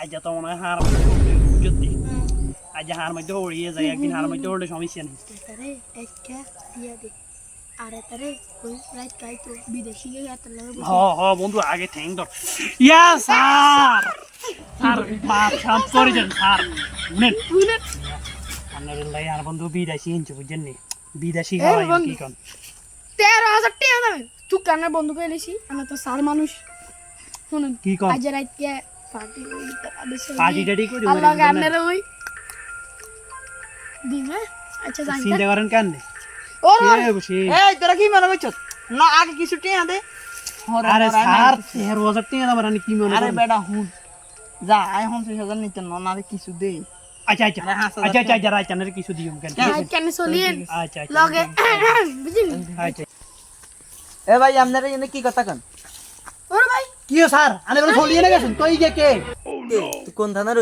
আজ তো মনে হয় হার যদি আজ হার মধ্যে উড়িয়ে যায় একদিন হার মধ্যে উড়লে সমস্যা নেই তারে একটা দিয়া দে আরে তারে ওই রাইট কাই তো বিদেশি গে এত লাগে হ হ বন্ধু আগে থ্যাংক দর ইয়া স্যার স্যার মাপ শান্ত করে দেন স্যার শুনেন বুঝলেন আপনাদের লাই আর বন্ধু বিদেশি হিনছে বুঝছেন নি বিদেশি খাওয়াই কি কোন 13,000 টাকা দামের তুই কান্না বন্ধ করে লিসি আমরা তো সার মানুষ শুনুন কি কোন আজ রাইট কে পার্টি ওই পার্টি টাটি করি আল্লাহ গানের ওই দিবে আচ্ছা জানি চিন্তা করেন কেন ওর ওর এই তোরা কি মনে করছ না আগে কিছু টিয়া দে আরে স্যার 13,000 টাকা দাম রানি কি মনে আরে করেন বেটা হুন যা আই 50,000 নিতে না আরে কিছু দে আচ্ছা আচ্ছা আচ্ছা আচ্ছা যারা চ্যানেল কিছু দিও কেন কেন চলিয়েন আচ্ছা আচ্ছা লগে বুঝলি আচ্ছা এ ভাই আপনারা এনে কি কথা কন ওর ভাই কি স্যার আনে বলে চলিয়ে না গেছেন তুই যে কে তুই কোন থানার